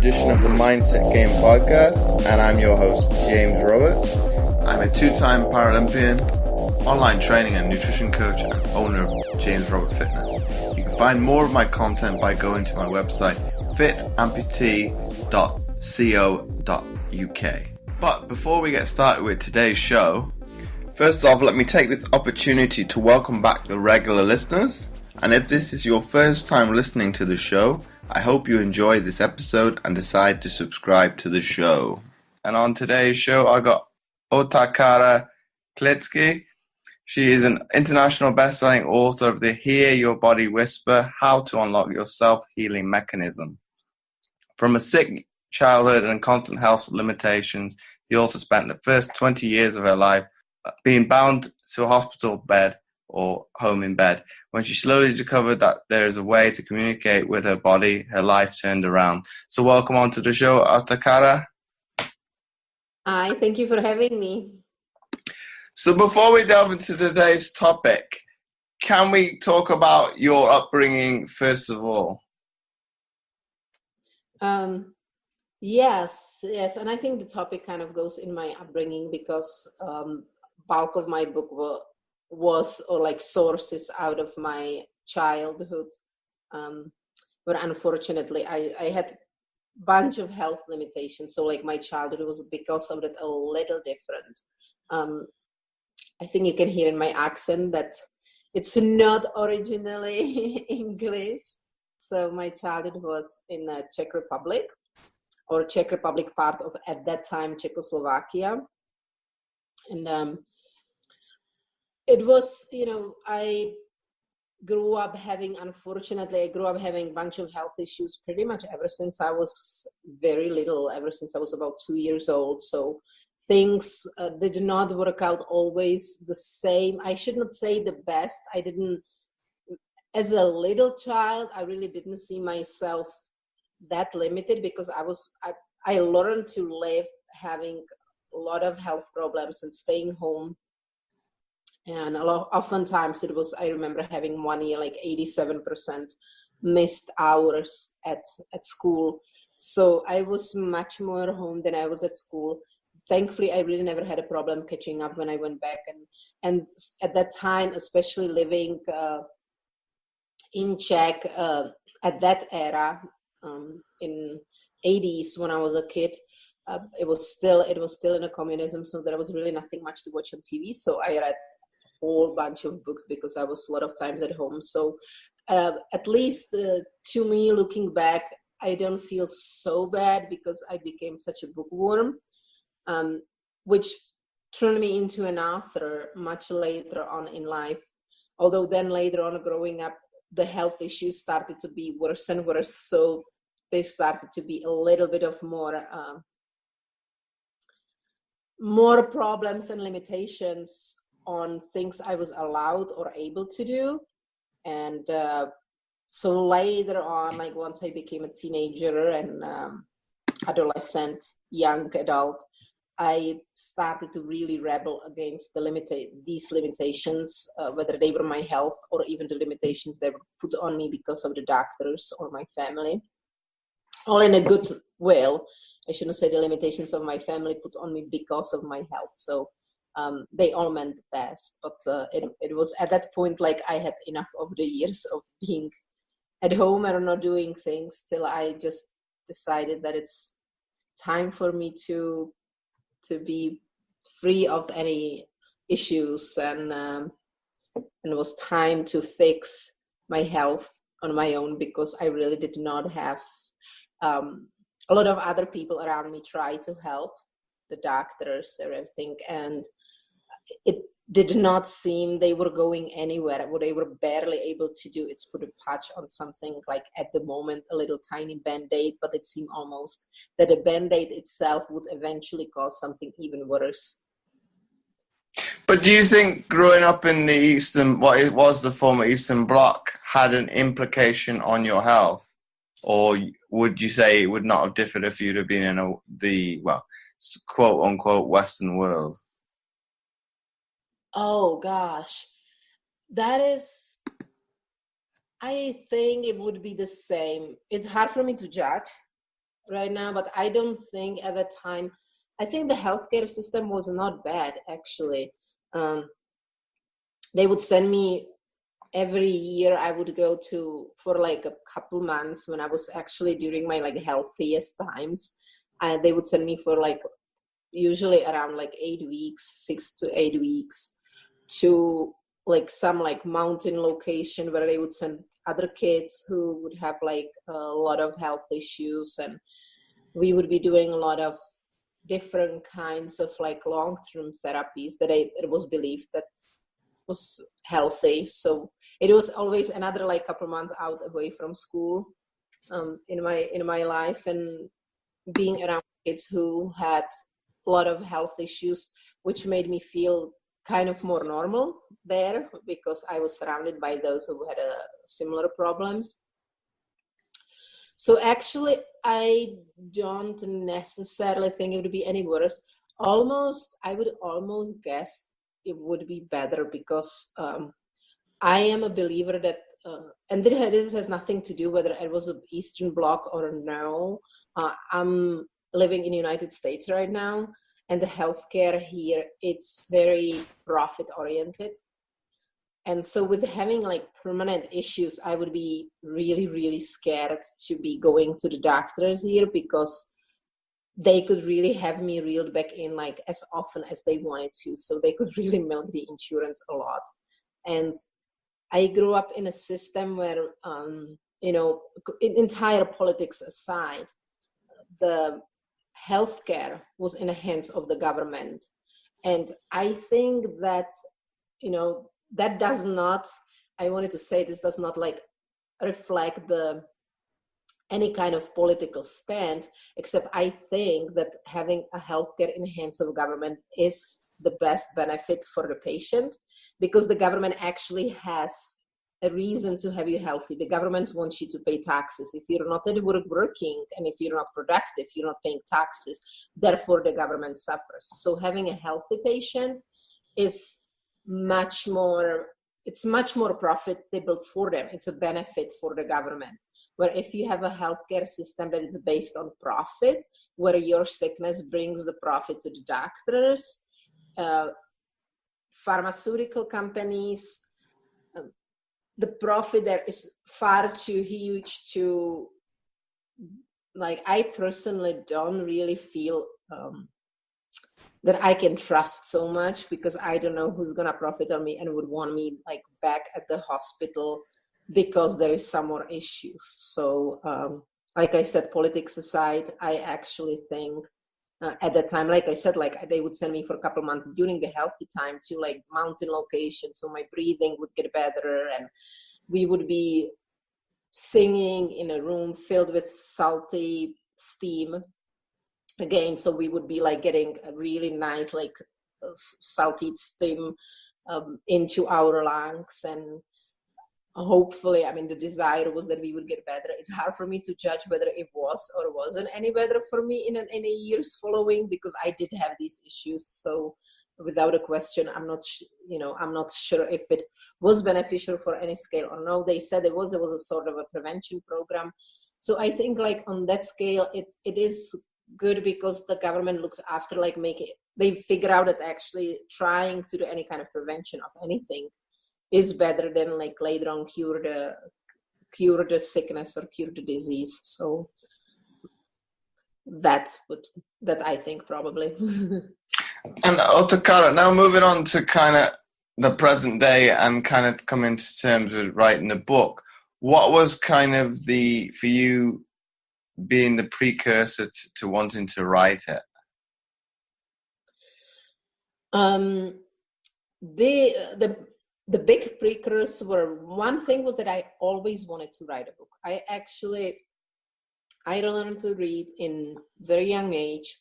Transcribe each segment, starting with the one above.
edition of the Mindset Game podcast, and I'm your host, James Roberts. I'm a two-time Paralympian, online training and nutrition coach, and owner of James Robert Fitness. You can find more of my content by going to my website, fitamputee.co.uk. But before we get started with today's show, first off, let me take this opportunity to welcome back the regular listeners. And if this is your first time listening to the show, I hope you enjoy this episode and decide to subscribe to the show. And on today's show, I got Otakara Klettke. She is an international best-selling author of the Hear Your Body Whisper, How to Unlock Your Self-Healing Mechanism. From a sick childhood and constant health limitations, the author spent the first 20 years of her life being bound to a hospital bed or home in bed. When she slowly discovered that there is a way to communicate with her body, her life turned around. So welcome on to the show, Otakara. Hi, thank you for having me. So before we delve into today's topic, can we talk about your upbringing first of all? Yes, and I think the topic kind of goes in my upbringing because bulk of my book was sources out of my childhood, but unfortunately I had a bunch of health limitations. So like my childhood was because of that a little different. I think you can hear in my accent that it's not originally English. So my childhood was in the Czech Republic, or Czech Republic part of, at that time, Czechoslovakia. And it was, I grew up having a bunch of health issues pretty much ever since I was very little, ever since I was about 2 years old. So things did not work out always the same. I should not say the best. As a little child, I really didn't see myself that limited because I learned to live having a lot of health problems and staying home. And oftentimes I remember having 1 year, 87% missed hours at school. So I was much more home than I was at school. Thankfully, I really never had a problem catching up when I went back. And at that time, especially living in Czech at that era, in 80s when I was a kid, it was still in a communism, so there was really nothing much to watch on TV. So I read a whole bunch of books because I was a lot of times at home. So at least to me, looking back, I don't feel so bad because I became such a bookworm, which turned me into an author much later on in life. Although then later on growing up, the health issues started to be worse and worse. So they started to be a little bit of more problems and limitations on things I was allowed or able to do. And so later on, once I became a teenager and adolescent, young adult, I started to really rebel against these limitations, whether they were my health or even the limitations that were put on me because of the doctors or my family. All in a good will. I shouldn't say the limitations of my family put on me because of my health. So they all meant the best. But it was at that point I had enough of the years of being at home and not doing things till I just decided that it's time for me to be free of any issues, and it was time to fix my health on my own because I really did not have a lot of other people around me try to help, the doctors or everything, and it did not seem they were going anywhere. What they were barely able to do is put a patch on something at the moment, a little tiny band-aid, but it seemed almost that the band-aid itself would eventually cause something even worse. But do you think growing up in what it was the former Eastern Bloc, had an implication on your health? Or would you say it would not have differed if you'd have been in the quote-unquote Western world? Oh, gosh. I think it would be the same. It's hard for me to judge right now, but I don't think at that time, I think the healthcare system was not bad, actually. They would send me every year. I would go to for like a couple months when I was actually during my like healthiest times. They would send me for like usually around like 8 weeks, 6 to 8 weeks, to like some like mountain location where they would send other kids who would have like a lot of health issues, and we would be doing a lot of different kinds of like long-term therapies that it was believed that was healthy. So it was always another like couple months out away from school in my life, and being around kids who had a lot of health issues, which made me feel kind of more normal there because I was surrounded by those who had similar problems. So actually, I don't necessarily think it would be any worse. I would almost guess it would be better because I am a believer that, and this has nothing to do whether it was an Eastern Bloc or no. I'm living in the United States right now, and the healthcare here, it's very profit oriented. And so with having like permanent issues, I would be really, really scared to be going to the doctors here because they could really have me reeled back in like as often as they wanted to. So they could really milk the insurance a lot. And I grew up in a system where, entire politics aside, the healthcare was in the hands of the government. And I think that, that does not, I wanted to say this does not like reflect any kind of political stand, except I think that having a healthcare in the hands of government is the best benefit for the patient, because the government actually has a reason to have you healthy. The government wants you to pay taxes. If you're not at work working, and if you're not productive, you're not paying taxes. Therefore, the government suffers. So having a healthy patient is much more profitable for them. It's a benefit for the government. Where if you have a healthcare system that is based on profit, where your sickness brings the profit to the doctors, pharmaceutical companies, the profit there is far too huge to, like, I personally don't really feel that I can trust so much, because I don't know who's gonna profit on me and would want me like back at the hospital because there is some more issues. So like I said, politics aside, I actually think at that time, like I said, like they would send me for a couple months during the healthy time to like mountain locations, so my breathing would get better, and we would be singing in a room filled with salty steam again. So we would be like getting a really nice like salty steam into our lungs, and hopefully, I mean, the desire was that we would get better. It's hard for me to judge whether it was or wasn't any better for me in the years following, because I did have these issues. So without a question, I'm not sure if it was beneficial for any scale or no. They said there was a sort of a prevention program. So I think like on that scale, it is good, because the government looks after like they figure out that actually trying to do any kind of prevention of anything is better than like later on cure the sickness or cure the disease. So that I think probably. And Otakara, now moving on to kind of the present day and kind of coming to terms with writing the book, what was kind of for you being the precursor to wanting to write it? The big precursors were, one thing was that I always wanted to write a book. I learned to read in very young age,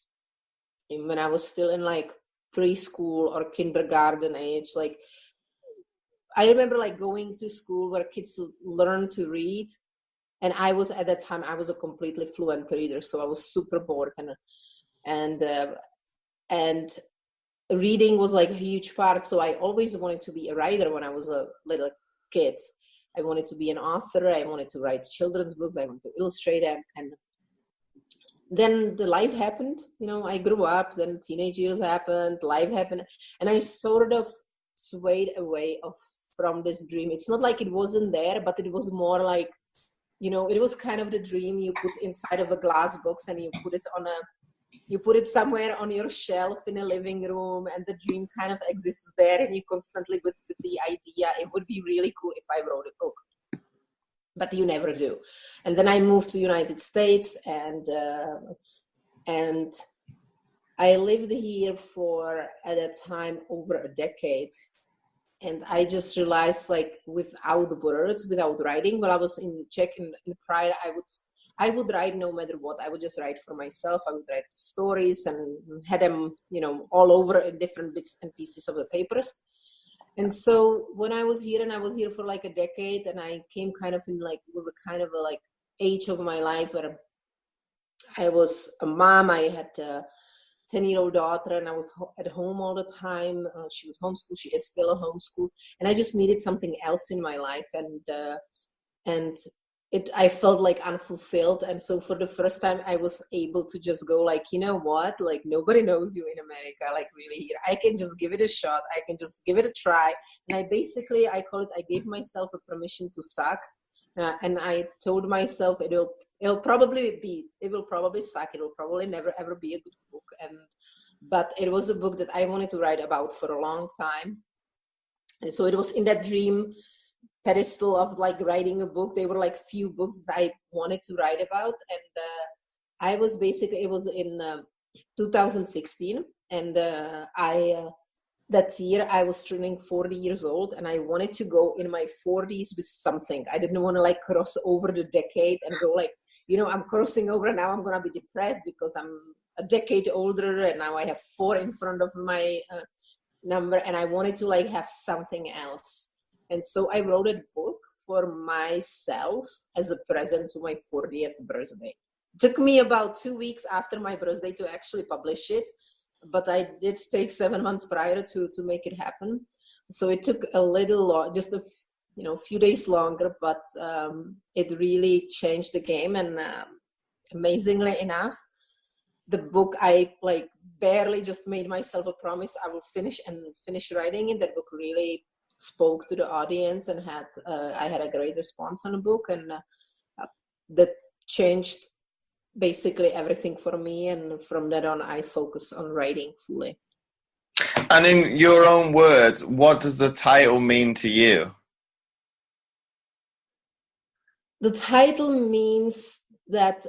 when I was still in like preschool or kindergarten age. Like I remember like going to school where kids learn to read, and I was at that time I was a completely fluent reader, so I was super bored, and reading was like a huge part. So I always wanted to be a writer when I was a little kid. I wanted to be an author. I wanted to write children's books. I wanted to illustrate them. And then the life happened. I grew up, then teenage years happened, life happened, and I sort of swayed away from this dream. It's not like it wasn't there, but it was more like, it was kind of the dream you put inside of a glass box, and you put it somewhere on your shelf in a living room, and the dream kind of exists there, and you constantly with the idea, it would be really cool if I wrote a book. But you never do. And then I moved to the United States, and I lived here for, at that time, over a decade. And I just realized, like, without words, without writing, while I was in Czech in Pride, I would write no matter what. I would just write for myself. I would write stories and had them, all over in different bits and pieces of the papers. And so when I was here, and I was here for like a decade, and I came kind of in like, it was a kind of a like age of my life where I was a mom. I had a 10-year-old daughter, and I was at home all the time. She was homeschooled. She is still a homeschool. And I just needed something else in my life. And I felt like unfulfilled. And so for the first time, I was able to just go like, you know what, like nobody knows you in America, like really here. I can just give it a shot. I can just give it a try. And I call it, I gave myself a permission to suck. And I told myself it will probably suck. It will probably never, ever be a good book. But it was a book that I wanted to write about for a long time. And so it was in that dream pedestal of like writing a book. They were like few books that I wanted to write about. And it was in 2016. And that year I was turning 40 years old, and I wanted to go in my 40s with something. I didn't want to like cross over the decade and go like, I'm crossing over and now I'm going to be depressed because I'm a decade older and now I have 4 in front of my number. And I wanted to like have something else. And so I wrote a book for myself as a present to my 40th birthday. It took me about 2 weeks after my birthday to actually publish it, but I did take 7 months prior to make it happen. So it took a little, just a few days longer, but it really changed the game. And amazingly enough, the book, I like barely just made myself a promise I will finish writing it. That book really spoke to the audience, and I had a great response on the book, and that changed basically everything for me. And from that on, I focus on writing fully. And in your own words, what does the title mean to you? The title means that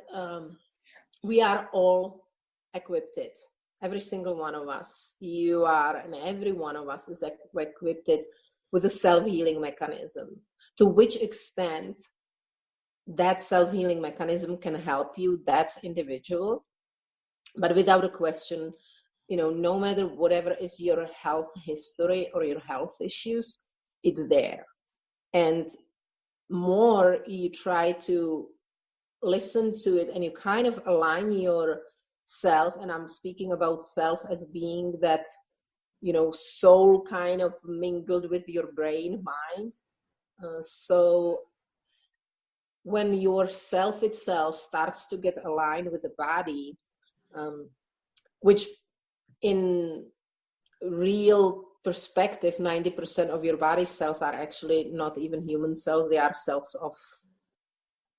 we are all equipped. Every single one of us, you are, and every one of us is equipped with a self-healing mechanism. To which extent that self-healing mechanism can help you, that's individual. But without a question, no matter whatever is your health history or your health issues, it's there. And more you try to listen to it and you kind of align yourself, and I'm speaking about self as being that soul kind of mingled with your brain, mind. So when your self itself starts to get aligned with the body, which in real perspective, 90% of your body cells are actually not even human cells. They are cells of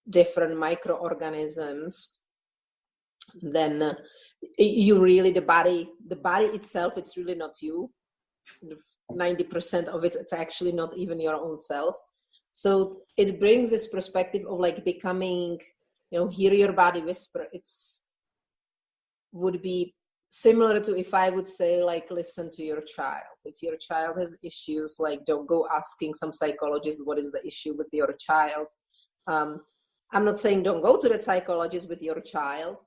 different microorganisms. Then the body itself, it's really not you. 90% of it, it's actually not even your own cells. So it brings this perspective of like becoming, hear your body whisper. Would be similar to if I would say like, listen to your child. If your child has issues, like don't go asking some psychologist what is the issue with your child. I'm not saying don't go to the psychologist with your child,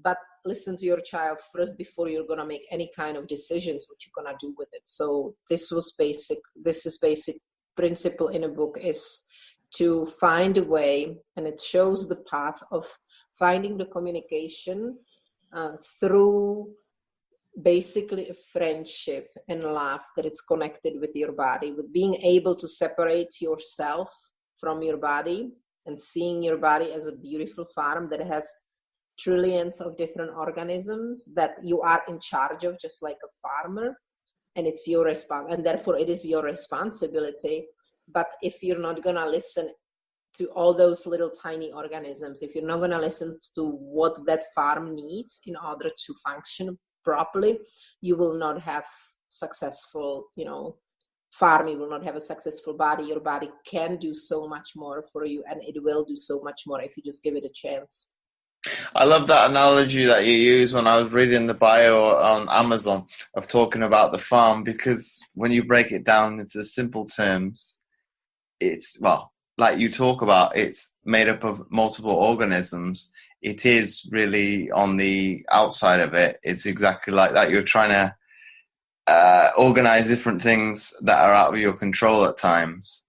but listen to your child first before you're going to make any kind of decisions what you're going to do with it. So this is basic principle in a book, is to find a way, and it shows the path of finding the communication through basically a friendship and love that it's connected with your body, with being able to separate yourself from your body and seeing your body as a beautiful farm that has trillions of different organisms that you are in charge of, just like a farmer, and it's your and therefore it is your responsibility. But if you're not going to listen to all those little tiny organisms, if you're not going to listen to what that farm needs in order to function properly, you will not have successful, farm. You will not have a successful body. Your body can do so much more for you, and it will do so much more if you just give it a chance. I love that analogy that you use when I was reading the bio on Amazon of talking about the farm, because when you break it down into simple terms, it's, well, like you talk about, it's made up of multiple organisms. It is really on the outside of it. It's exactly like that. You're trying to organize different things that are out of your control at times.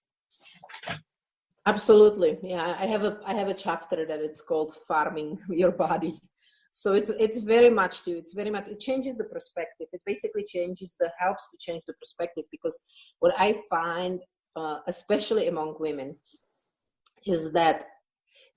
Absolutely. Yeah, I have a chapter that it's called Farming Your Body. So it's very much it changes the perspective. It basically helps to change the perspective, because what I find, especially among women, is that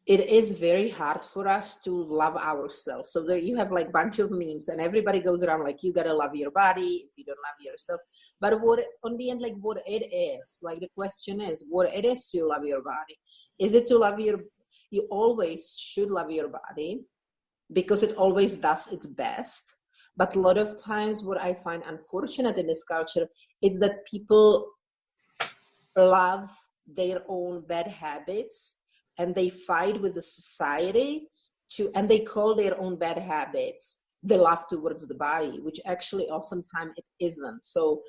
it is very hard for us to love ourselves. So there you have like a bunch of memes, and everybody goes around like, you gotta love your body if you don't love yourself. But what on the end, like what it is, like the question is what it is to love your body. Is it to love you always should love your body because it always does its best. But a lot of times what I find unfortunate in this culture is that people love their own bad habits, and they fight with the society and they call their own bad habits the love towards the body, which actually oftentimes it isn't. So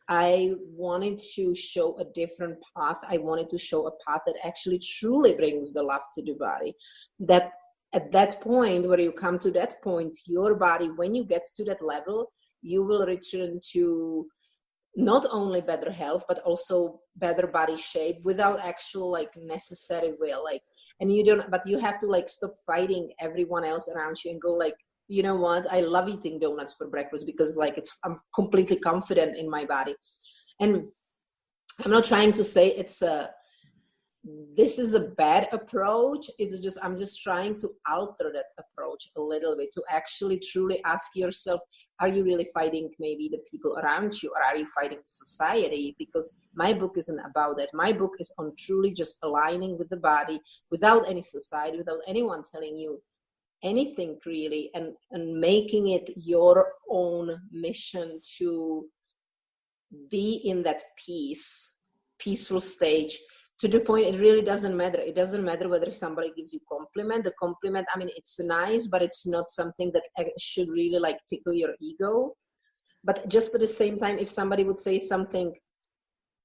I wanted to show a different path. I wanted to show a path that actually truly brings the love to the body. That at that point, where you come to that point, your body, when you get to that level, you will return to not only better health, but also better body shape without actual like necessary will. Like, and but you have to like stop fighting everyone else around you and go like, you know what? I love eating donuts for breakfast because like I'm completely confident in my body. And I'm not trying to say this is a bad approach. It's just, I'm just trying to alter that approach a little bit to actually truly ask yourself, are you really fighting maybe the people around you, or are you fighting society? Because my book isn't about that. My book is on truly just aligning with the body without any society, without anyone telling you anything really, and making it your own mission to be in that peaceful stage, to the point it really doesn't matter. It doesn't matter whether somebody gives you compliment. The compliment, I mean, it's nice, but it's not something that should really like tickle your ego. But just at the same time, if somebody would say something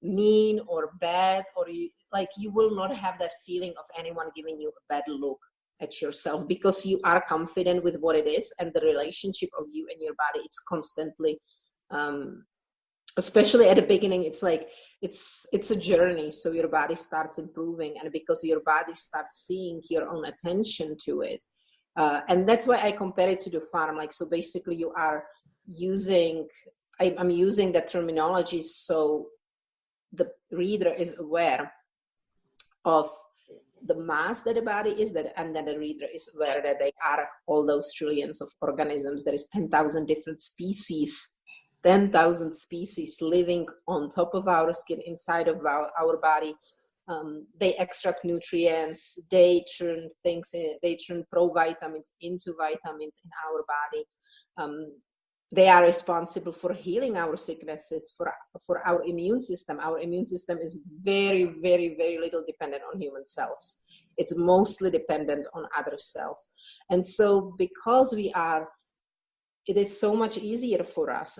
mean or bad, or you will not have that feeling of anyone giving you a bad look at yourself, because you are confident with what it is, and the relationship of you and your body, it's constantly especially at the beginning, it's like it's a journey. So your body starts improving, and because your body starts seeing your own attention to it, and that's why I compare it to the farm. Like, so basically you are using, I'm using that terminology so the reader is aware of the mass that the body is, that, and then the reader is aware that they are all those trillions of organisms. There is 10,000 different species, 10,000 species living on top of our skin, inside of our body. They extract nutrients, they turn provitamins into vitamins in our body. They are responsible for healing our sicknesses, for our immune system. Our immune system is very, very, very little dependent on human cells. It's mostly dependent on other cells. And so because it is so much easier for us,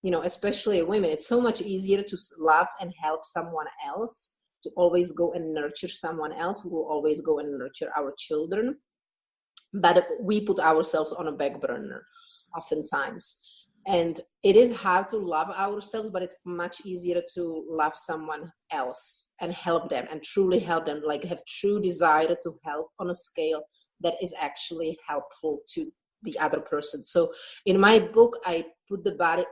especially women, it's so much easier to love and help someone else, to always go and nurture someone else. We will always go and nurture our children. But we put ourselves on a back burner oftentimes. And it is hard to love ourselves, but it's much easier to love someone else and help them, and truly help them, like have true desire to help on a scale that is actually helpful to the other person. So in my book, I put the body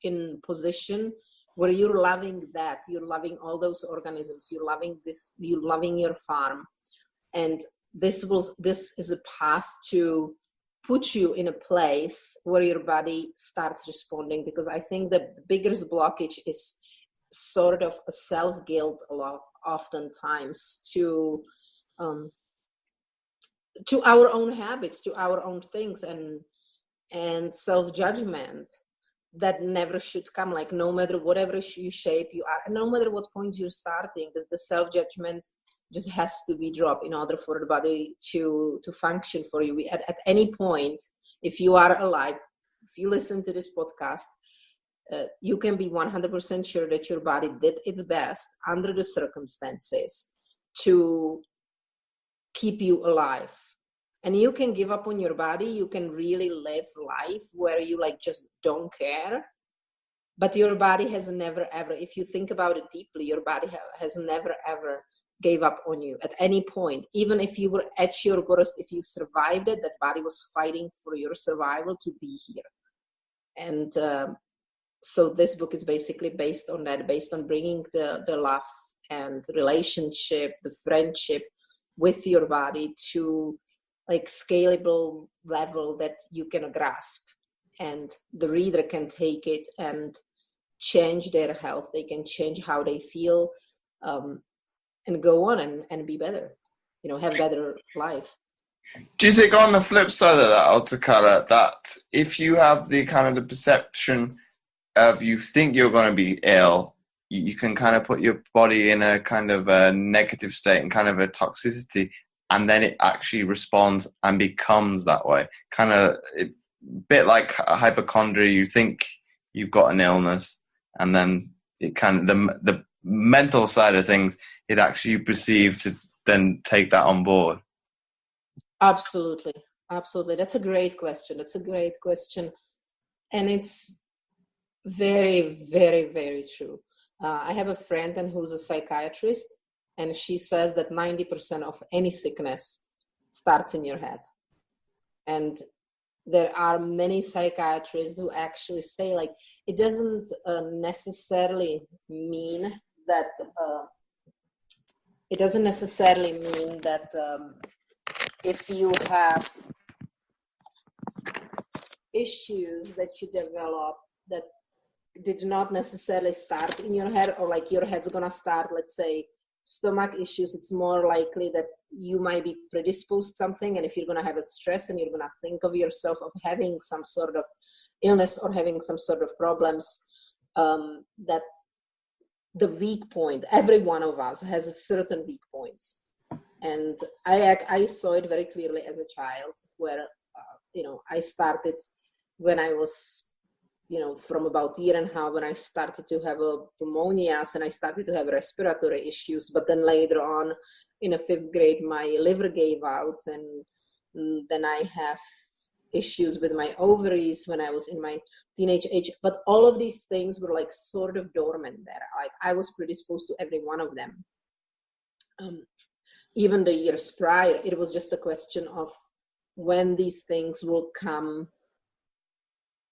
in position where you're loving that, you're loving all those organisms, you're loving this, you're loving your farm. And this is a path to put you in a place where your body starts responding, because I think the biggest blockage is sort of a self-guilt a lot, oftentimes, to our own habits, to our own things, and self-judgment that never should come. Like, no matter whatever shape you are, no matter what point you're starting, the self-judgment just has to be dropped in order for the body to function for you. At any point, if you are alive, if you listen to this podcast, you can be 100% sure that your body did its best under the circumstances to keep you alive. And you can give up on your body. You can really live life where you like just don't care. But your body has never ever, if you think about it deeply, your body has never ever gave up on you at any point. Even if you were at your worst, if you survived it, that body was fighting for your survival to be here. And so this book is basically based on that, based on bringing the love and the relationship, the friendship with your body to like scalable level that you can grasp, and the reader can take it and change their health. They can change how they feel, and go on and be better, have better life. Do you think on the flip side of that, Otakara, that if you have the kind of the perception of you think you're going to be ill, you can kind of put your body in a kind of a negative state and kind of a toxicity, and then it actually responds and becomes that way. Kind of a bit like hypochondria. You think you've got an illness, and then it kind of the mental side of things, it actually perceived to then take that on board. Absolutely. That's a great question. And it's very, very, very true. I have a friend who's a psychiatrist, and she says that 90% of any sickness starts in your head. And there are many psychiatrists who actually say, like, it doesn't necessarily mean that if you have issues that you develop that did not necessarily start in your head, or like your head's gonna start, let's say, stomach issues, it's more likely that you might be predisposed to something. And if you're gonna have a stress and you're gonna think of yourself of having some sort of illness or having some sort of problems, that the weak point, every one of us has a certain weak points. And I saw it very clearly as a child, where I started when I was from about a year and a half, when I started to have pneumonias and I started to have respiratory issues. But then later on in the 5th grade, my liver gave out, and then I have issues with my ovaries when I was in my teenage age. But all of these things were like sort of dormant there. Like, I was predisposed to every one of them. Even the years prior, it was just a question of when these things will come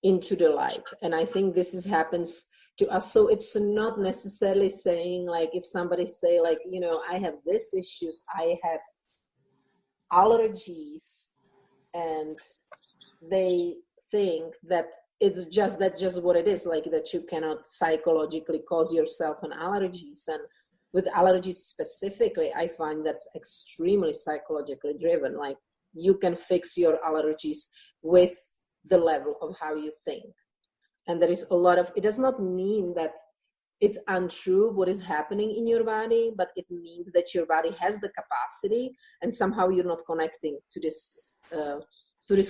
into the light. And I think this happens to us. So it's not necessarily saying, like, if somebody say, like, I have this issues, I have allergies, and they think that that's just what it is, like, that you cannot psychologically cause yourself an allergies. And with allergies specifically, I find that's extremely psychologically driven. Like, you can fix your allergies with the level of how you think. And there is a lot of, it does not mean that it's untrue what is happening in your body, but it means that your body has the capacity, and somehow you're not connecting to this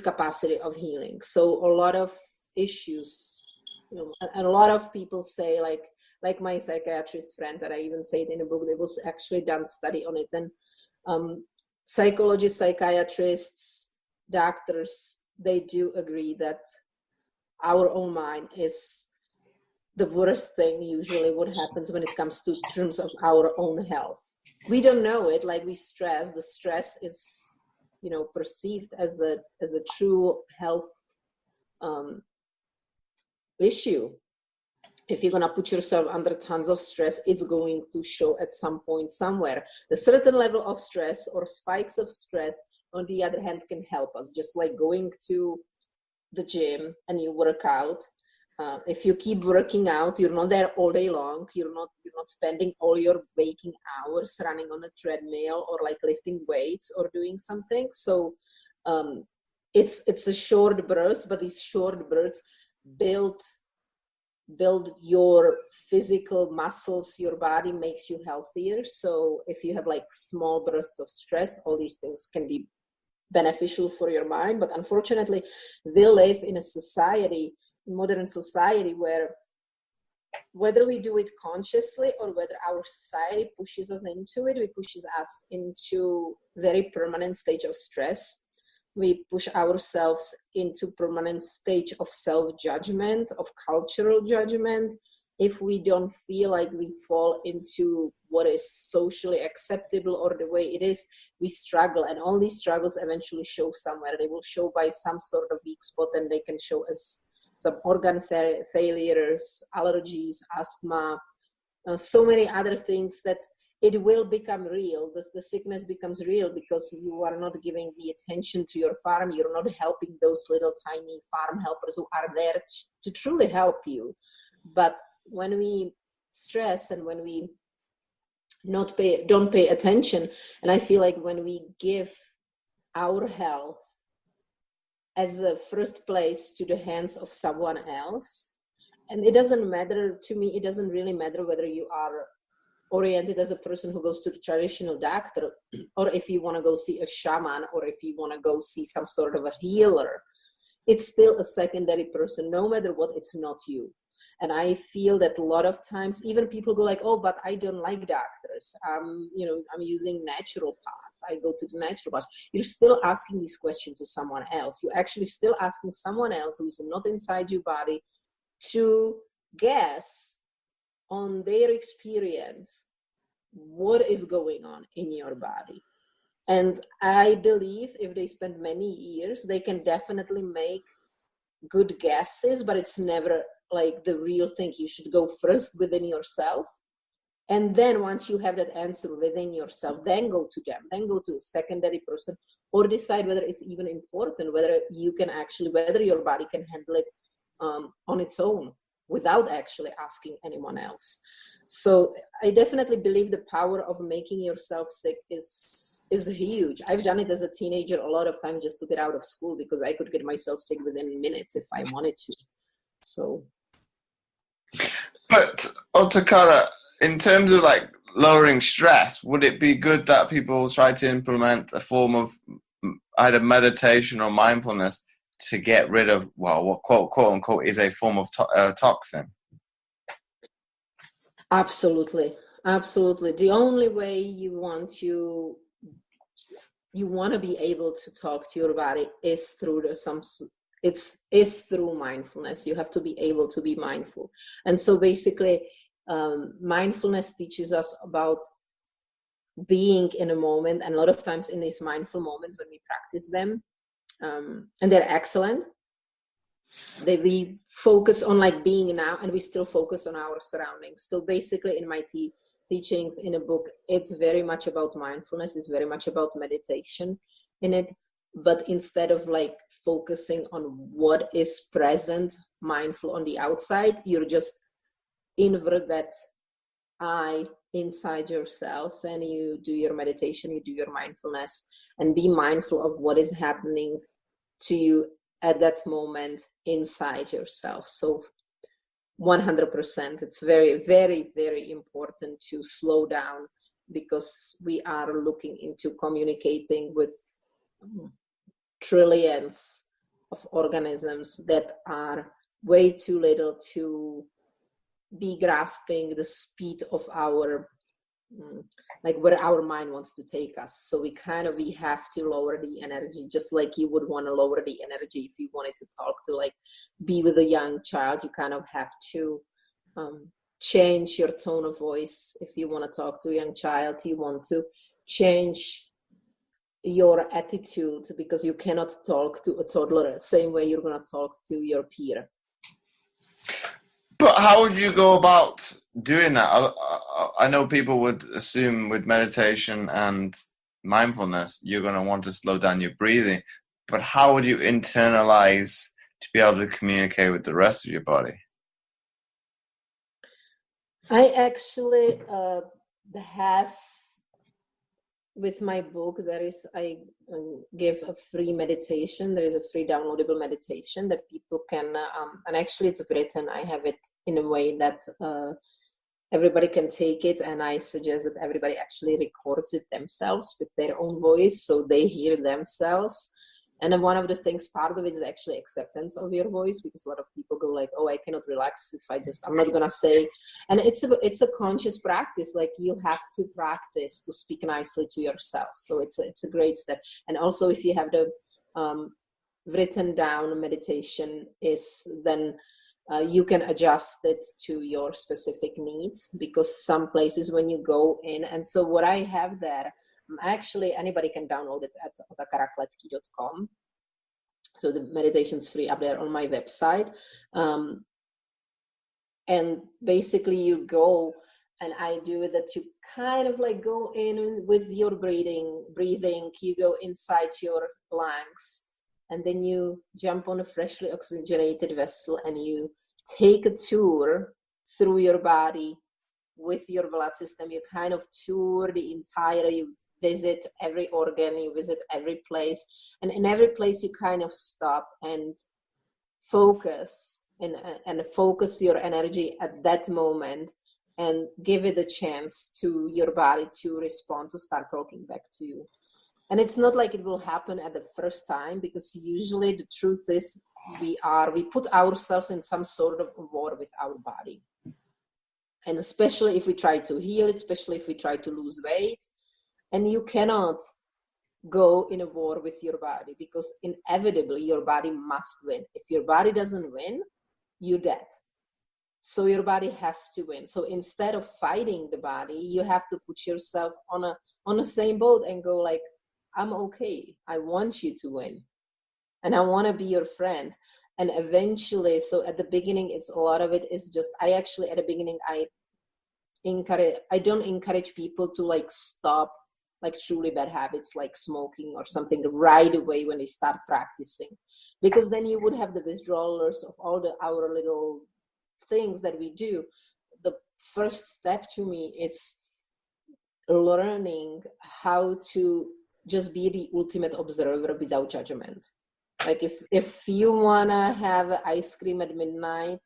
capacity of healing. So a lot of issues, and a lot of people say, like my psychiatrist friend, that I even say it in a book, there was actually done study on it. And psychologists, psychiatrists, doctors, they do agree that our own mind is the worst thing usually what happens when it comes to terms of our own health. We don't know it, like, we stress. The stress is, perceived as a true health issue. If you're going to put yourself under tons of stress, it's going to show at some point somewhere. A certain level of stress or spikes of stress on the other hand, can help us. Just like going to the gym and you work out. If you keep working out, you're not there all day long. You're not spending all your waking hours running on a treadmill or like lifting weights or doing something. So it's a short burst, but these short bursts build your physical muscles. Your body makes you healthier. So if you have like small bursts of stress, all these things can be beneficial for your mind. But unfortunately, we live in a society, modern society, where whether we do it consciously or whether our society pushes us into it, it pushes us into very permanent stage of stress. We push ourselves into permanent stage of self-judgment, of cultural judgment. If we don't feel like we fall into what is socially acceptable or the way it is, we struggle. And all these struggles eventually show somewhere. They will show by some sort of weak spot, and they can show as some organ failures, allergies, asthma, so many other things that it will become real. The sickness becomes real because you are not giving the attention to your farm. You're not helping those little tiny farm helpers who are there to truly help you. But when we stress and when we don't pay attention, and I feel like when we give our health as a first place to the hands of someone else, and it doesn't matter to me, it doesn't really matter whether you are oriented as a person who goes to the traditional doctor, or if you want to go see a shaman, or if you want to go see some sort of a healer, it's still a secondary person. No matter what, it's not you. And I feel that a lot of times, even people go like, oh, but I don't like doctors. I'm using natural path. I go to the natural path. You're still asking this question to someone else. You're actually still asking someone else who is not inside your body to guess on their experience what is going on in your body. And I believe if they spend many years, they can definitely make good guesses, but it's never like the real thing. You should go first within yourself, and then once you have that answer within yourself, then go to them, then go to a secondary person, or decide whether it's even important, whether your body can handle it on its own without actually asking anyone else. So I definitely believe the power of making yourself sick is huge. I've done it as a teenager a lot of times just to get out of school, because I could get myself sick within minutes if I wanted to. So, but Otakara, in terms of like lowering stress, would it be good that people try to implement a form of either meditation or mindfulness to get rid of, well, what quote unquote is a form of toxin? Absolutely. The only way you want to be able to talk to your body is through through mindfulness. You have to be able to be mindful. And so basically, mindfulness teaches us about being in a moment, and a lot of times in these mindful moments when we practice them, and they're excellent, we focus on like being now, and we still focus on our surroundings. So basically in my teachings in a book, it's very much about mindfulness. It's very much about meditation in it. But instead of like focusing on what is present, mindful on the outside, you're just invert that eye inside yourself, and you do your meditation, you do your mindfulness, and be mindful of what is happening to you at that moment inside yourself. So 100%, it's very, very, very important to slow down, because we are looking into communicating with trillions of organisms that are way too little to be grasping the speed of our like where our mind wants to take us. So we have to lower the energy, just like you would want to lower the energy if you wanted to talk to, like, be with a young child. You kind of have to change your tone of voice. If you want to talk to a young child, you want to change your attitude, because you cannot talk to a toddler the same way you're going to talk to your peer. But how would you go about doing that? I know people would assume with meditation and mindfulness, you're going to want to slow down your breathing. But how would you internalize to be able to communicate with the rest of your body? I actually have, with my book, I give a free meditation. There is a free downloadable meditation that people can, and actually it's written. I have it in a way that everybody can take it, and I suggest that everybody actually records it themselves with their own voice, so they hear themselves. And then one of the things, part of it is actually acceptance of your voice, because a lot of people go like, oh, I cannot relax if I'm not going to say. And it's a conscious practice. Like, you have to practice to speak nicely to yourself. So it's a great step. And also, if you have the written down meditation, then you can adjust it to your specific needs, because some places when you go in, and so what I have there, actually anybody can download it at otakarakletje.com. So the meditation's free up there on my website. And basically you go, and I do that, you kind of like go in with your breathing, you go inside your lungs, and then you jump on a freshly oxygenated vessel, and you take a tour through your body with your blood system. You kind of tour the entire, you visit every organ, you visit every place, and in every place you kind of stop and focus and focus your energy at that moment, and give it a chance to your body to respond, to start talking back to you. And it's not like it will happen at the first time, because usually the truth is we put ourselves in some sort of war with our body. And especially if we try to heal it, especially if we try to lose weight, and you cannot go in a war with your body, because inevitably your body must win. If your body doesn't win, you're dead. So your body has to win. So instead of fighting the body, you have to put yourself on the same boat and go like, I'm okay. I want you to win. And I want to be your friend. And eventually, so at the beginning, it's a lot of it is just, at the beginning, I don't encourage people to like stop like truly bad habits like smoking or something right away when they start practicing, because then you would have the withdrawals of all our little things that we do. The first step to me, it's learning how to just be the ultimate observer without judgment. Like if you wanna have ice cream at midnight,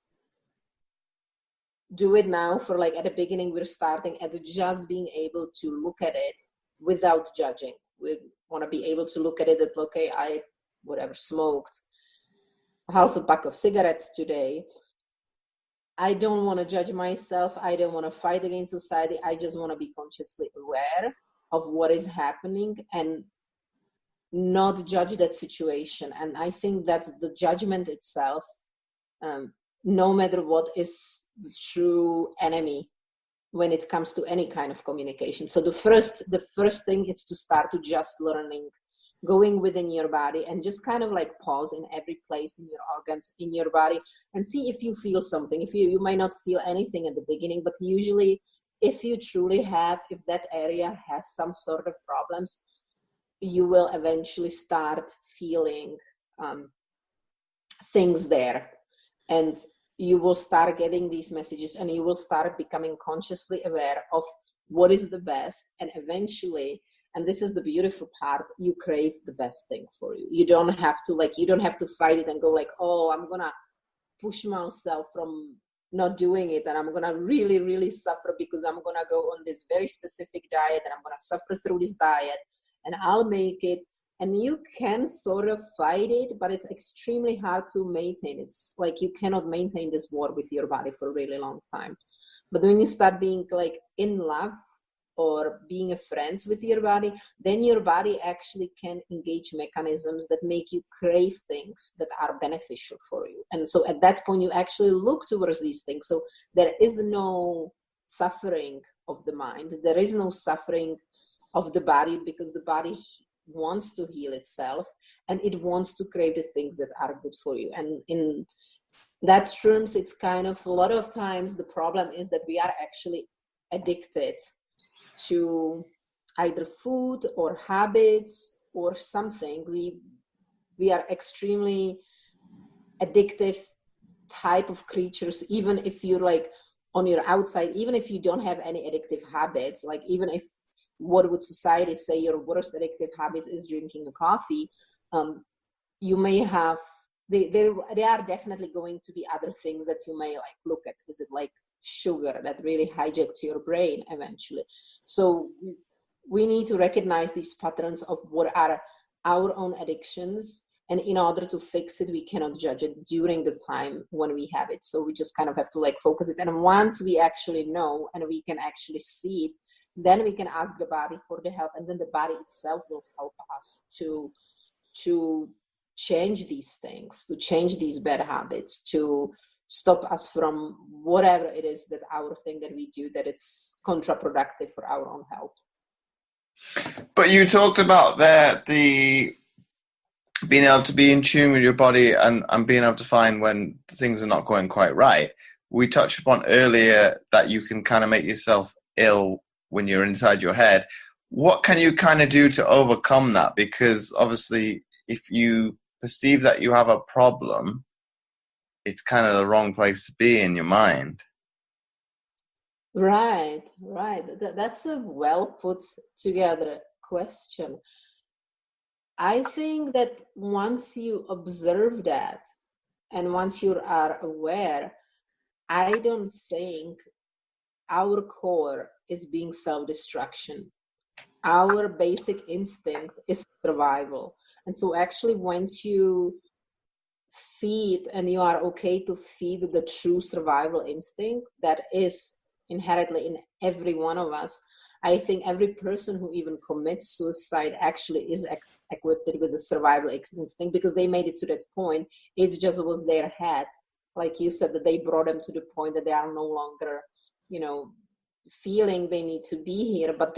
do it now. For like at the beginning, we're starting at just being able to look at it without judging. We want to be able to look at it that, okay, I smoked half a pack of cigarettes today. I don't want to judge myself. I don't want to fight against society. I just want to be consciously aware of what is happening and not judge that situation. And I think that's the judgment itself, no matter what, is the true enemy when it comes to any kind of communication. So the first thing is to start to just learning, going within your body and just kind of like pause in every place in your organs, in your body, and see if you feel something. If you might not feel anything at the beginning, but usually if you truly if that area has some sort of problems, you will eventually start feeling things there. And you will start getting these messages, and you will start becoming consciously aware of what is the best. And eventually, and this is the beautiful part, you crave the best thing for you. You don't have to fight it and go like, oh, I'm gonna push myself from not doing it, and I'm gonna really, really suffer because I'm gonna go on this very specific diet, and I'm gonna suffer through this diet, and I'll make it. And you can sort of fight it, but it's extremely hard to maintain. It's like you cannot maintain this war with your body for a really long time. But when you start being like in love or being friends with your body, then your body actually can engage mechanisms that make you crave things that are beneficial for you. And so at that point, you actually look towards these things. So there is no suffering of the mind. There is no suffering of the body, because the body wants to heal itself, and it wants to crave the things that are good for you. And in that terms, it's kind of a lot of times the problem is that we are actually addicted to either food or habits or something. We are extremely addictive type of creatures, even if you're like on your outside, even if you don't have any addictive habits, like even if what would society say your worst addictive habits is drinking a coffee, you may have, there are definitely going to be other things that you may like look at. Is it like sugar that really hijacks your brain eventually? So we need to recognize these patterns of what are our own addictions, and in order to fix it, we cannot judge it during the time when we have it. So we just kind of have to like focus it. And once we actually know and we can actually see it, then we can ask the body for the help, and then the body itself will help us to change these things, to change these bad habits, to stop us from whatever it is that our thing that we do that it's counterproductive for our own health. But you talked about the being able to be in tune with your body and being able to find when things are not going quite right. We touched upon earlier that you can kind of make yourself ill when you're inside your head. What can you kind of do to overcome that? Because obviously if you perceive that you have a problem, it's kind of the wrong place to be in your mind. Right. That's a well put together question. I think that once you observe that and once you are aware, I don't think our core is being self-destruction. Our basic instinct is survival. And so actually once you feed, and you are okay to feed the true survival instinct that is inherently in every one of us, I think every person who even commits suicide actually is equipped with a survival instinct, because they made it to that point. It just was their head, like you said, that they brought them to the point that they are no longer, feeling they need to be here. But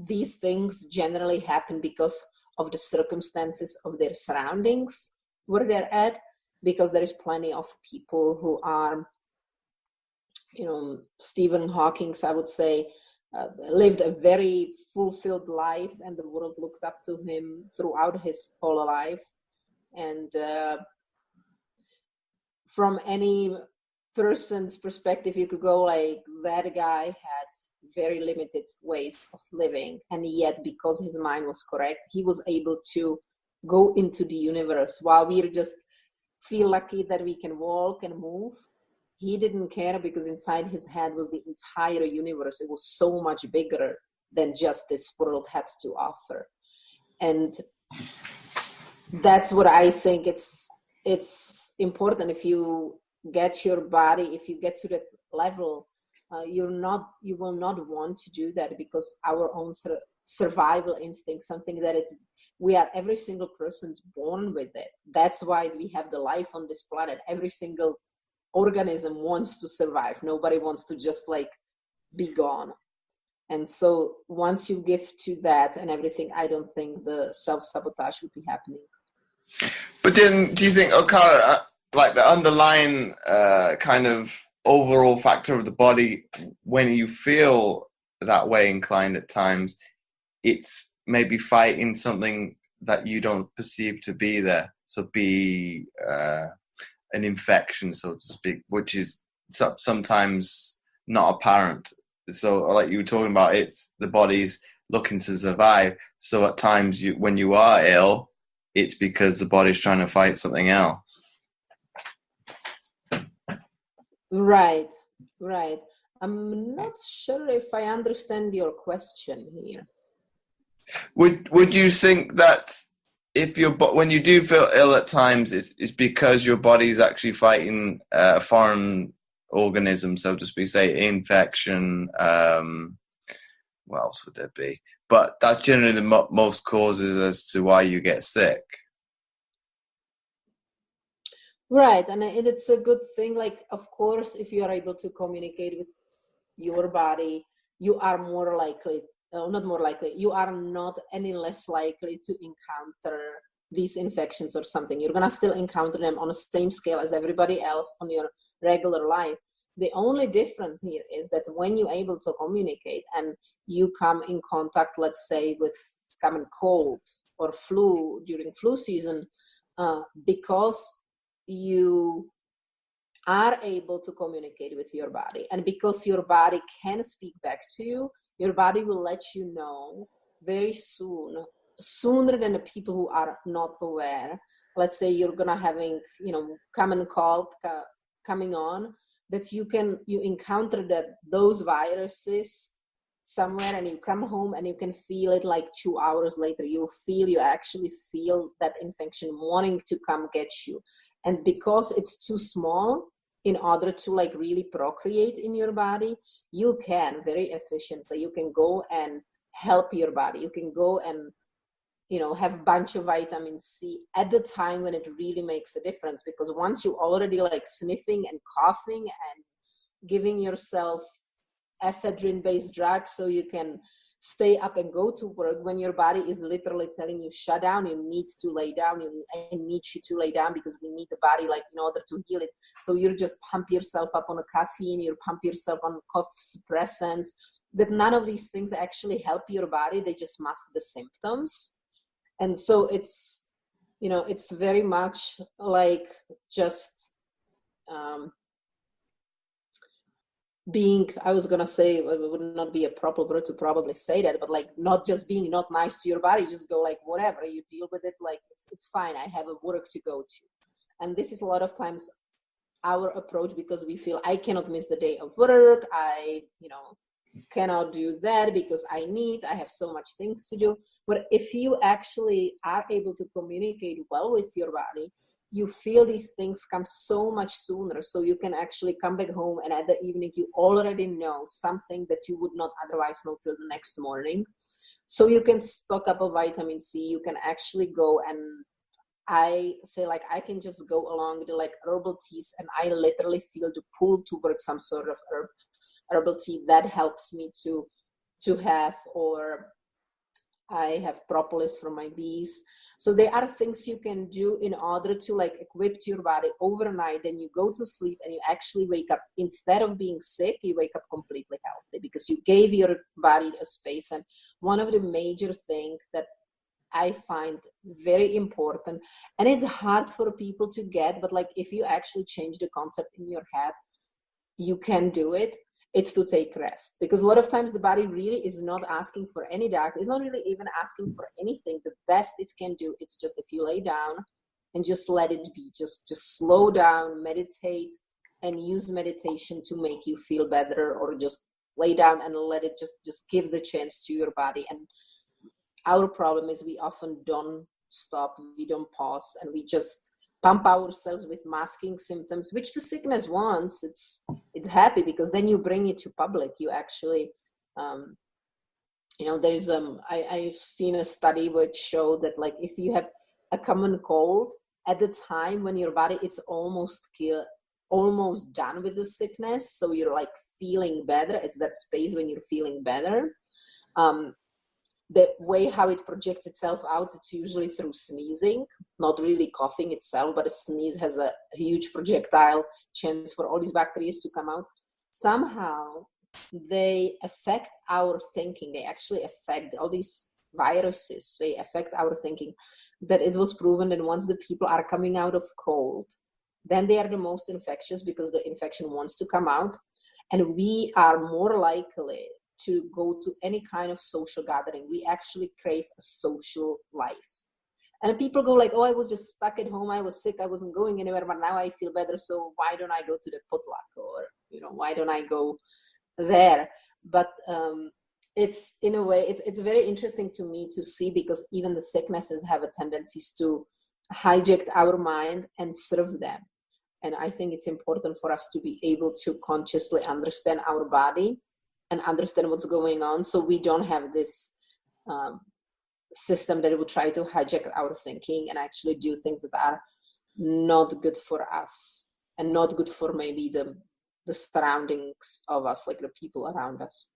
these things generally happen because of the circumstances of their surroundings where they're at, because there is plenty of people who are, Stephen Hawking, I would say, lived a very fulfilled life, and the world looked up to him throughout his whole life. And from any person's perspective, you could go like, that guy had very limited ways of living, and yet because his mind was correct, he was able to go into the universe. While we just feel lucky that we can walk and move, he didn't care, because inside his head was the entire universe. It was so much bigger than just this world had to offer. And that's what I think it's important. If you get your body, if you get to that level, you will not want to do that, because our own survival instinct, something that every single person's born with it. That's why we have the life on this planet. Every single organism wants to survive. Nobody wants to just like be gone. And so once you give to that and everything, I don't think the self-sabotage would be happening. But then do you think, like the underlying kind of overall factor of the body, when you feel that way inclined at times, it's maybe fighting something that you don't perceive to be there? So be an infection, so to speak, which is sometimes not apparent. So like you were talking about, it's the body's looking to survive. So at times when you are ill, it's because the body's trying to fight something else. Right. I'm not sure if I understand your question here. Would you think that when you do feel ill at times, it's because your body is actually fighting a foreign organism, so to speak, say infection? What else would there be? But that's generally the most causes as to why you get sick. Right, and it's a good thing. Like, of course, if you are able to communicate with your body, you are more likely, not more likely, you are not any less likely to encounter these infections or something. You're going to still encounter them on the same scale as everybody else on your regular life. The only difference here is that when you're able to communicate and you come in contact, let's say, with common cold or flu during flu season, because you are able to communicate with your body, and because your body can speak back to you, your body will let you know very soon, sooner than the people who are not aware. Let's say you're gonna having, common cold coming on, that you encounter those viruses somewhere, and you come home and you can feel it like 2 hours later. You actually feel that infection wanting to come get you. And because it's too small in order to like really procreate in your body, you can very efficiently, you can go and help your body. You can go and have a bunch of vitamin C at the time when it really makes a difference. Because once you already like sniffing and coughing and giving yourself ephedrine-based drugs so you can stay up and go to work, when your body is literally telling you shut down, you need to lay down, I need you to lay down because we need the body like in order to heal it. So you just pump yourself up on a caffeine, you pump yourself on cough suppressants, that none of these things actually help your body, they just mask the symptoms. And so it's, it's very much like just being, I was going to say, it would not be a proper word to probably say that, but like not just being not nice to your body, just go like, whatever, you deal with it, like it's fine, I have a work to go to. And this is a lot of times our approach, because we feel I cannot miss the day of work, I, cannot do that because I have so much things to do. But if you actually are able to communicate well with your body, you feel these things come so much sooner. So you can actually come back home and at the evening, you already know something that you would not otherwise know till the next morning. So you can stock up a vitamin C. You can actually go, and I say like, I can just go along with the like herbal teas, and I literally feel the pull towards some sort of herbal tea that helps me to have, or I have propolis from my bees. So there are things you can do in order to like equip your body overnight. Then you go to sleep and you actually wake up, instead of being sick, you wake up completely healthy because you gave your body a space. And one of the major things that I find very important, and it's hard for people to get, but like if you actually change the concept in your head, you can do it. It's to take rest, because a lot of times the body really is not asking for any doctor. It's not really even asking for anything. The best it can do, it's just if you lay down and just let it be, just slow down, meditate, and use meditation to make you feel better, or just lay down and let it just give the chance to your body. And our problem is we often don't stop, we don't pause, and we just pump ourselves with masking symptoms, which the sickness wants. It's happy because then you bring it to public. You actually, there's I've seen a study which showed that like if you have a common cold, at the time when your body it's almost done with the sickness, so you're like feeling better. It's that space when you're feeling better. The way how it projects itself out, it's usually through sneezing, not really coughing itself, but a sneeze has a huge projectile chance for all these bacteria to come out. Somehow they affect our thinking. They actually affect all these viruses. They affect our thinking. That it was proven that once the people are coming out of cold, then they are the most infectious because the infection wants to come out. And we are more likely to go to any kind of social gathering. We actually crave a social life. And people go like, oh, I was just stuck at home. I was sick. I wasn't going anywhere, but now I feel better. So why don't I go to the potluck? Or, why don't I go there? But it's in a way, it's very interesting to me to see, because even the sicknesses have a tendency to hijack our mind and serve them. And I think it's important for us to be able to consciously understand our body and understand what's going on, so we don't have this system that will try to hijack our thinking and actually do things that are not good for us and not good for maybe the surroundings of us, like the people around us.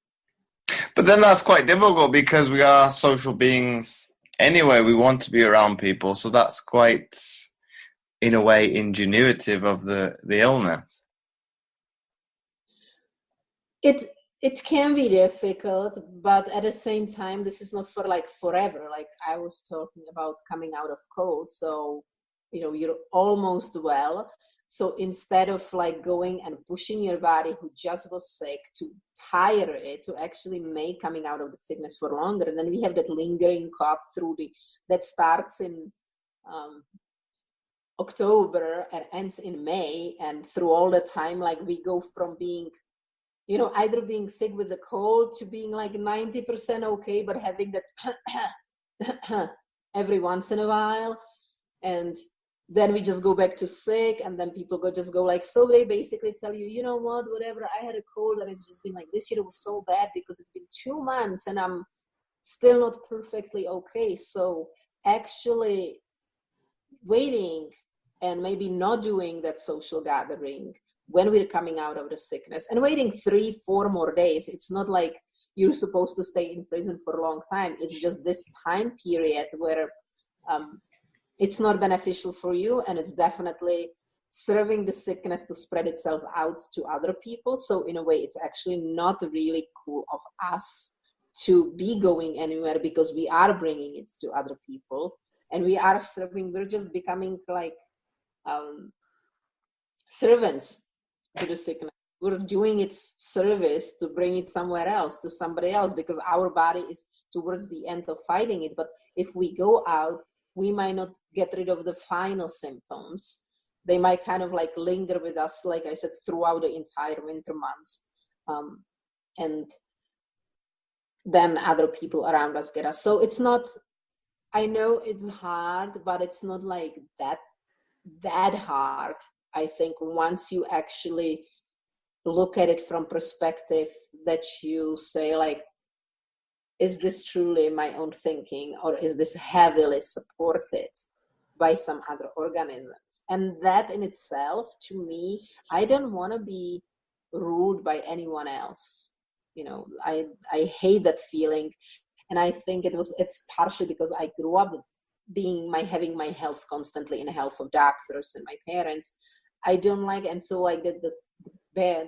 But then that's quite difficult because we are social beings anyway. We want to be around people, so that's quite, in a way, ingenuitive of the illness. It can be difficult, but at the same time, this is not for like forever. Like I was talking about coming out of cold, so you're almost well. So instead of like going and pushing your body who just was sick to tire it, to actually make coming out of the sickness for longer, and then we have that lingering cough that starts in October and ends in May, and through all the time, like we go from being either being sick with the cold to being like 90% okay, but having that every once in a while. And then we just go back to sick, and then people just go like, so they basically tell you, you know what, whatever, I had a cold and it's just been like, this year was so bad because it's been 2 months and I'm still not perfectly okay. So actually waiting and maybe not doing that social gathering when we're coming out of the sickness, and waiting 3-4 more days. It's not like you're supposed to stay in prison for a long time. It's just this time period where it's not beneficial for you, and it's definitely serving the sickness to spread itself out to other people. So in a way, it's actually not really cool of us to be going anywhere, because we are bringing it to other people, and we're just becoming like servants to the sickness. We're doing its service to bring it somewhere else, to somebody else, because our body is towards the end of fighting it. But if we go out, we might not get rid of the final symptoms. They might kind of like linger with us, like I said, throughout the entire winter months. And then other people around us get us. So it's not, I know it's hard, but it's not like that hard. I think once you actually look at it from perspective that you say like, is this truly my own thinking, or is this heavily supported by some other organisms? And that in itself, to me, I don't want to be ruled by anyone else. I hate that feeling. And I think it's partially because I grew up having my health constantly in the health of doctors and my parents. I don't like, and so like the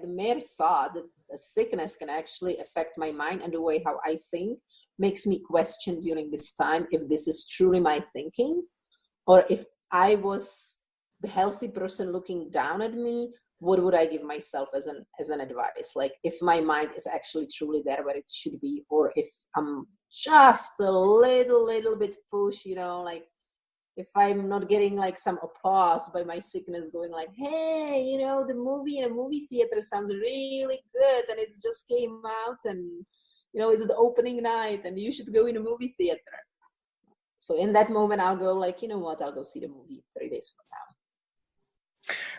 mere thought that a sickness can actually affect my mind and the way how I think makes me question during this time if this is truly my thinking, or if I was the healthy person looking down at me, what would I give myself as an advice? Like if my mind is actually truly there where it should be, or if I'm just a little bit push, like if I'm not getting like some applause by my sickness going like, hey, the movie in a movie theater sounds really good and it just came out, and it's the opening night and you should go in a movie theater. So in that moment I'll go like, you know what, I'll go see the movie 3 days from now.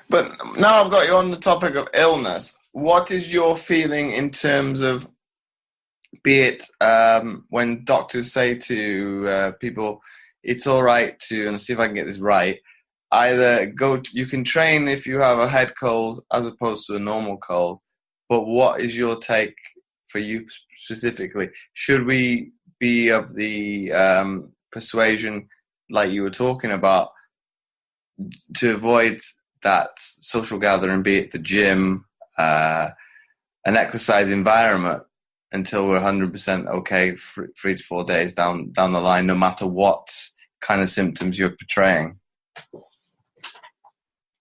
But now I've got you on the topic of illness. What is your feeling in terms of, be it when doctors say to people, it's all right to, and see if I can get this right, either you can train if you have a head cold as opposed to a normal cold, but what is your take for you specifically? Should we be of the persuasion, like you were talking about, to avoid that social gathering, be it the gym, an exercise environment, until we're 100% okay 3 to 4 days down the line, no matter what kind of symptoms you're portraying?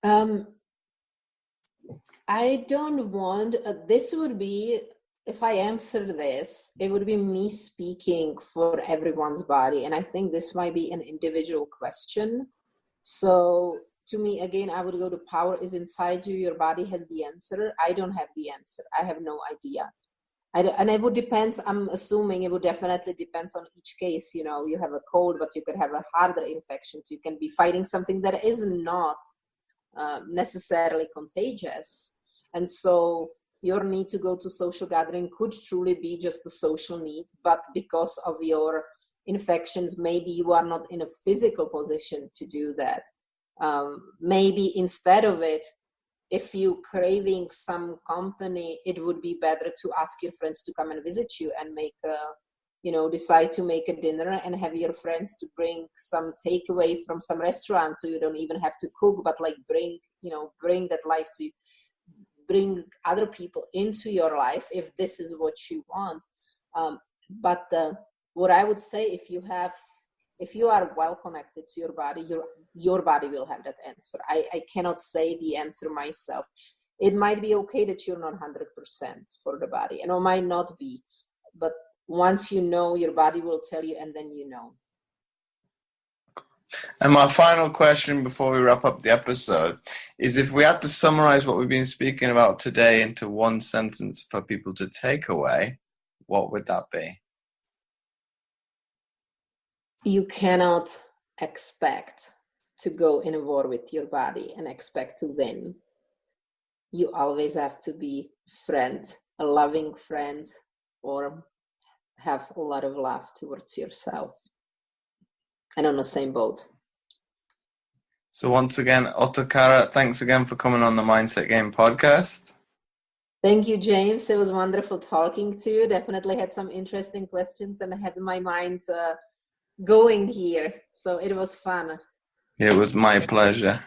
I don't want, this would be, if I answer this, it would be me speaking for everyone's body. And I think this might be an individual question. So to me, again, I would go to power is inside you. Your body has the answer. I don't have the answer. I have no idea. And it would depend, I'm assuming it would definitely depends on each case. You have a cold, but you could have a harder infection. So you can be fighting something that is not necessarily contagious. And so your need to go to social gathering could truly be just a social need, but because of your infections, maybe you are not in a physical position to do that. Maybe instead of it, if you craving some company, it would be better to ask your friends to come and visit you and decide to make a dinner and have your friends to bring some takeaway from some restaurant, so you don't even have to cook, but like bring that life to you. bring other people into your life if this is what you want. But what I would say, if you are well connected to your body, your body will have that answer. I cannot say the answer myself. It might be okay that you're not 100% for the body, and it might not be. But once you know, your body will tell you, and then you know. And my final question before we wrap up the episode is, if we had to summarize what we've been speaking about today into one sentence for people to take away, what would that be? You cannot expect to go in a war with your body and expect to win. You always have to be a friend, a loving friend, or have a lot of love towards yourself. And on the same boat. So once again, Otakara, thanks again for coming on the Mindset Game podcast. Thank you, James. It was wonderful talking to you. Definitely had some interesting questions, and I had my mind going here. So it was fun. It was my pleasure.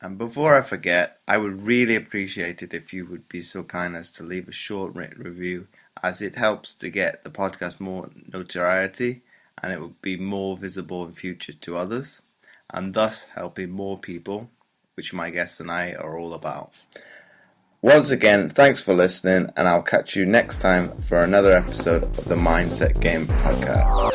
And before I forget, I would really appreciate it if you would be so kind as to leave a short written review, as it helps to get the podcast more notoriety, and it would be more visible in future to others, and thus helping more people, which my guests and I are all about. Once again, thanks for listening, and I'll catch you next time for another episode of the Mindset Game podcast.